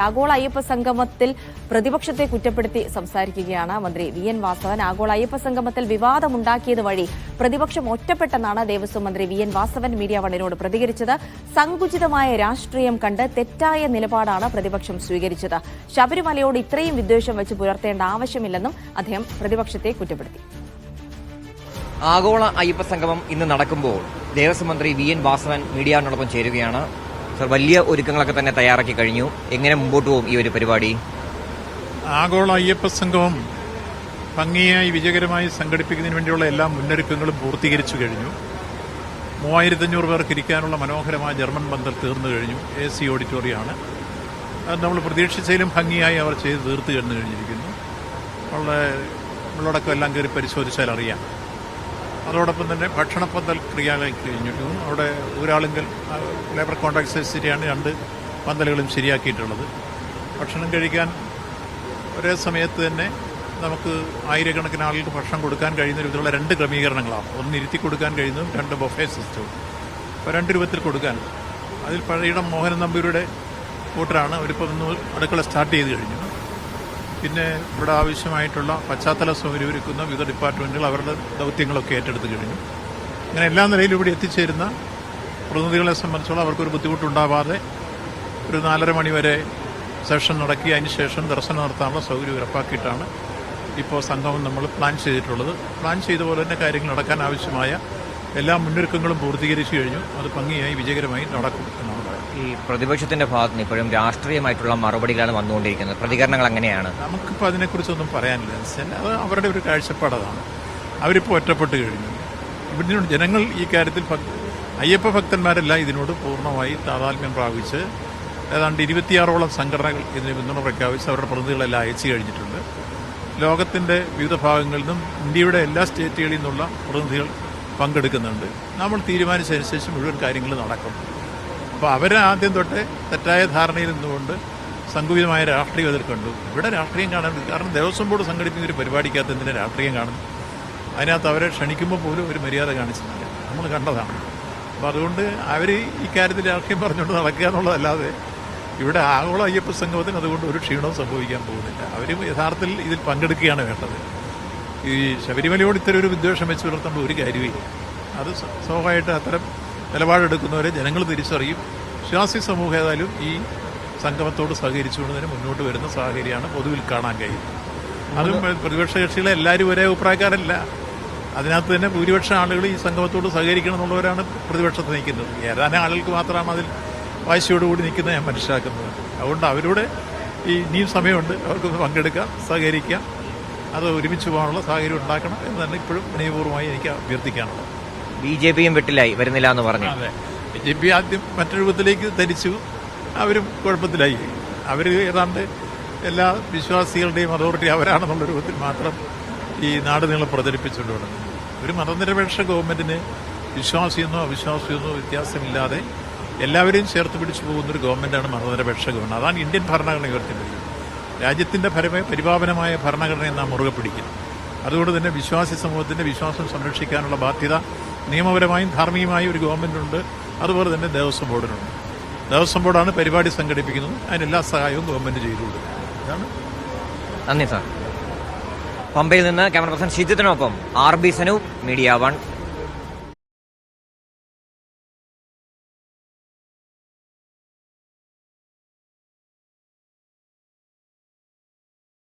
ആഗോള അയ്യപ്പ സംഗമത്തിൽ പ്രതിപക്ഷത്തെ കുറ്റപ്പെടുത്തി സംസാരിക്കുകയാണ് മന്ത്രി വി എൻ വാസവൻ. ആഗോള അയ്യപ്പ സംഗമത്തിൽ വിവാദമുണ്ടാക്കിയത് വഴി പ്രതിപക്ഷം ഒറ്റപ്പെട്ടെന്നാണ് ദേവസ്വം മന്ത്രി വി എൻ വാസവൻ മീഡിയ വണ്ണിനോട് പ്രതികരിച്ചത്. സങ്കുചിതമായ രാഷ്ട്രീയം കണ്ട് തെറ്റായ നിലപാടാണ് പ്രതിപക്ഷം സ്വീകരിച്ചത്. ശബരിമലയോട് ഇത്രയും വിദ്വേഷം വെച്ച് പുലർത്തേണ്ട ആവശ്യമില്ലെന്നും അദ്ദേഹം പ്രതിപക്ഷത്തെ കുറ്റപ്പെടുത്തി. ആഗോള അയ്യപ്പ സംഗമം ഇന്ന് നടക്കുമ്പോൾ ദേവസ്വം മന്ത്രി വി എൻ വാസവൻ മീഡിയയോടൊപ്പം ചേരുകയാണ്. വലിയ ഒരുക്കങ്ങളൊക്കെ തന്നെ തയ്യാറാക്കി കഴിഞ്ഞു. എങ്ങനെ മുമ്പോട്ട് പോകും ഈ ഒരു പരിപാടി? ആഗോള അയ്യപ്പ സംഗമം ഭംഗിയായി വിജയകരമായി സംഘടിപ്പിക്കുന്നതിന് വേണ്ടിയുള്ള എല്ലാ മുന്നൊരുക്കങ്ങളും പൂർത്തീകരിച്ചു കഴിഞ്ഞു. 3500 പേർക്ക് ഇരിക്കാനുള്ള മനോഹരമായ ജർമ്മൻ പന്തൽ തീർന്നു കഴിഞ്ഞു. AC ഓഡിറ്റോറിയമാണ്. അത് നമ്മൾ പ്രതീക്ഷിച്ചതിലും ഭംഗിയായി അവർ ചെയ്ത് തീർത്തു കഴിഞ്ഞിരിക്കുന്നു. നമ്മളോടൊക്കെ എല്ലാം കയറി പരിശോധിച്ചാൽ അറിയാം. അതോടൊപ്പം തന്നെ ഭക്ഷണപ്പന്തൽ ക്രിയയായി കഴിഞ്ഞിട്ടു. അവിടെ ഒരാളെങ്കിൽ ലേബർ കോൺട്രാക്ട് സൊസൈറ്റിയാണ് 2 പന്തലുകളും ശരിയാക്കിയിട്ടുള്ളത്. ഭക്ഷണം കഴിക്കാൻ ഒരേ സമയത്ത് തന്നെ നമുക്ക് ആയിരക്കണക്കിന് ആളുകൾക്ക് ഭക്ഷണം കൊടുക്കാൻ കഴിയുന്ന രീതിയിലുള്ള 2 ക്രമീകരണങ്ങളാണ്. ഒന്ന് ഇരുത്തി കൊടുക്കാൻ കഴിയുന്നതും 2 ബൊഫേ സിസ്റ്റവും. അപ്പോൾ 2 രൂപത്തിൽ കൊടുക്കാൻ. അതിൽ പഴയിടം മോഹനൻ നമ്പൂരിയുടെ കൂട്ടരാണ്. അവരിപ്പോൾ ഒന്ന് അടുക്കള സ്റ്റാർട്ട് ചെയ്ത് കഴിഞ്ഞു. പിന്നെ ഇവിടെ ആവശ്യമായിട്ടുള്ള പശ്ചാത്തല സൗകര്യം ഒരുക്കുന്ന വിവിധ ഡിപ്പാർട്ട്മെൻറ്റുകൾ അവരുടെ ദൗത്യങ്ങളൊക്കെ ഏറ്റെടുത്ത് കഴിഞ്ഞു. അങ്ങനെ എല്ലാ നിലയിലും ഇവിടെ എത്തിച്ചേരുന്ന പ്രതിനിധികളെ സംബന്ധിച്ചോളം അവർക്കൊരു ബുദ്ധിമുട്ടുണ്ടാവാതെ ഒരു 4:30 മണി വരെ സെഷൻ നടക്കി അതിനുശേഷം ദർശനം നടത്താനുള്ള സൗകര്യം ഉറപ്പാക്കിയിട്ടാണ് ഇപ്പോൾ സംഗമം നമ്മൾ പ്ലാൻ ചെയ്തിട്ടുള്ളത്. പ്ലാൻ ചെയ്ത പോലെ തന്നെ കാര്യങ്ങൾ നടക്കാൻ ആവശ്യമായ എല്ലാ മുന്നൊരുക്കങ്ങളും പൂർത്തീകരിച്ചു കഴിഞ്ഞു. അത് ഭംഗിയായി വിജയകരമായി നടക്കും എന്നാണ് പറയുന്നത്. ഈ പ്രതിപക്ഷത്തിന്റെ ഭാഗത്ത് നിന്ന് ഇപ്പോഴും രാഷ്ട്രീയമായിട്ടുള്ള മറുപടികളാണ് വന്നുകൊണ്ടിരിക്കുന്നത്. പ്രതികരണങ്ങൾ എങ്ങനെയാണ്? നമുക്കിപ്പോൾ അതിനെക്കുറിച്ചൊന്നും പറയാനില്ല. അത് അവരുടെ ഒരു കാഴ്ചപ്പാടാണ്. അവരിപ്പോൾ ഒറ്റപ്പെട്ട് കഴിഞ്ഞു. ഇവിടെ ജനങ്ങൾ ഈ കാര്യത്തിൽ അയ്യപ്പ ഭക്തന്മാരെല്ലാം ഇതിനോട് പൂർണ്ണമായി താതാത്മ്യം പ്രാപിച്ച് ഏതാണ്ട് 26ഓളം സംഘടനകൾ ഇതിന് പിന്തുണ പ്രഖ്യാപിച്ച് അവരുടെ പ്രതിനിധികളെല്ലാം അയച്ചു കഴിഞ്ഞിട്ടുണ്ട്. ലോകത്തിന്റെ വിവിധ ഭാഗങ്ങളിൽ നിന്നും ഇന്ത്യയുടെ എല്ലാ സ്റ്റേറ്റുകളിൽ നിന്നുള്ള പ്രതിനിധികൾ പങ്കെടുക്കുന്നുണ്ട്. നമ്മൾ തീരുമാനിച്ചതനുസരിച്ച് മുഴുവൻ കാര്യങ്ങൾ നടക്കും. അപ്പോൾ അവർ ആദ്യം തൊട്ടേ തെറ്റായ ധാരണയിൽ നിന്നുകൊണ്ട് സങ്കുചിതമായ രാഷ്ട്രീയം എതിർക്കണ്ടു. ഇവിടെ രാഷ്ട്രീയം കാണാൻ, കാരണം ദേവസ്വം ബോർഡ് സംഘടിപ്പിക്കുന്ന ഒരു പരിപാടിക്കകത്ത് എന്തിനാണ് രാഷ്ട്രീയം കാണുന്നു? അതിനകത്ത് അവരെ ക്ഷണിക്കുമ്പോൾ പോലും ഒരു മര്യാദ കാണിച്ചിട്ടില്ല. നമ്മൾ കണ്ടതാണ്. അപ്പോൾ അതുകൊണ്ട് അവർ ഇക്കാര്യത്തിൽ രാഷ്ട്രീയം പറഞ്ഞുകൊണ്ട് നടക്കുക എന്നുള്ളതല്ലാതെ ഇവിടെ ആഗോള അയ്യപ്പ സംഗമത്തിന് അതുകൊണ്ട് ഒരു ക്ഷീണവും സംഭവിക്കാൻ പോകുന്നില്ല. അവർ യഥാർത്ഥത്തിൽ ഇതിൽ പങ്കെടുക്കുകയാണ് വേണ്ടത്. ഈ ശബരിമലയോട് ഇത്തരം ഒരു വിദ്വേഷം വെച്ച് പുലർത്തേണ്ട ഒരു കാര്യമില്ല. അത് സ്വാഭാവികമായിട്ട് അത്തരം നിലപാടെടുക്കുന്നവരെ ജനങ്ങൾ തിരിച്ചറിയും. വിശ്വാസി സമൂഹം ഏതായാലും ഈ സംഗമത്തോട് സഹകരിച്ചുകൊണ്ട് തന്നെ മുന്നോട്ട് വരുന്ന സാഹചര്യമാണ് പൊതുവിൽ കാണാൻ കഴിയുന്നത്. അതും പ്രതിപക്ഷ കക്ഷികളെ എല്ലാവരും ഒരേ അഭിപ്രായക്കാരല്ല. അതിനകത്ത് തന്നെ ഭൂരിപക്ഷം ആളുകൾ ഈ സംഗമത്തോട് സഹകരിക്കണം എന്നുള്ളവരാണ് പ്രതിപക്ഷത്ത് നിൽക്കുന്നത്. ഏതാനും ആളുകൾക്ക് മാത്രമാണ് അതിൽ വാശിയോടുകൂടി നിൽക്കുന്നത് ഞാൻ മനസ്സിലാക്കുന്നത്. അതുകൊണ്ട് അവരുടെ ഇനിയും സമയമുണ്ട്. അവർക്കൊന്ന് പങ്കെടുക്കാം, സഹകരിക്കാം. അത് ഒരുമിച്ച് പോകാനുള്ള സാഹചര്യം ഉണ്ടാക്കണം എന്ന് തന്നെ ഇപ്പോഴും വിനയപൂർവ്വമായി എനിക്ക് അഭ്യർത്ഥിക്കാനുള്ളത്. BJPയും വെട്ടിലായി വരുന്നില്ല എന്ന് പറഞ്ഞു. അതെ, BJP ആദ്യം മറ്റൊരു രൂപത്തിലേക്ക് ധരിച്ചു. അവരും കുഴപ്പത്തിലായി. അവർ ഏതാണ്ട് എല്ലാ വിശ്വാസികളുടെയും അതോറിറ്റി അവരാണെന്നുള്ള രൂപത്തിൽ മാത്രം ഈ നാട് നീളം പ്രചരിപ്പിച്ചുകൊണ്ട് തുടങ്ങി. ഒരു മതനിരപേക്ഷ ഗവൺമെന്റിന് വിശ്വാസിയെന്നോ അവിശ്വാസിയെന്നോ വ്യത്യാസമില്ലാതെ എല്ലാവരെയും ചേർത്ത് പിടിച്ചു പോകുന്നൊരു ഗവൺമെന്റാണ് മതനിരപേക്ഷ ഗവൺമെന്റ്. അതാണ് ഇന്ത്യൻ ഭരണഘടന ഉയർത്തിപ്പിടിക്കുന്നത്. രാജ്യത്തിന്റെ പരിപാവനമായ ഭരണഘടനയെ നാം മുറുകെ പിടിക്കുന്നു. അതുകൊണ്ട് തന്നെ വിശ്വാസി സമൂഹത്തിന്റെ വിശ്വാസം സംരക്ഷിക്കാനുള്ള ബാധ്യത നിയമപരമായും ധാർമ്മികമായും ഒരു ഗവൺമെന്റിനുണ്ട്. അതുപോലെ തന്നെ ദേവസ്വം ബോർഡിനുണ്ട്. ദേവസ്വം ബോർഡാണ് പരിപാടി സംഘടിപ്പിക്കുന്നത്. അതിനെല്ലാ സഹായവും ഗവൺമെന്റ് ചെയ്തു കൊടുക്കും. ഇതാണ്. നന്ദി സാർ. പമ്പയിൽ നിന്ന് ക്യാമറ പേഴ്സൺ ഷിജിത്തിനൊപ്പം RB സനൂപ്, മീഡിയ 1.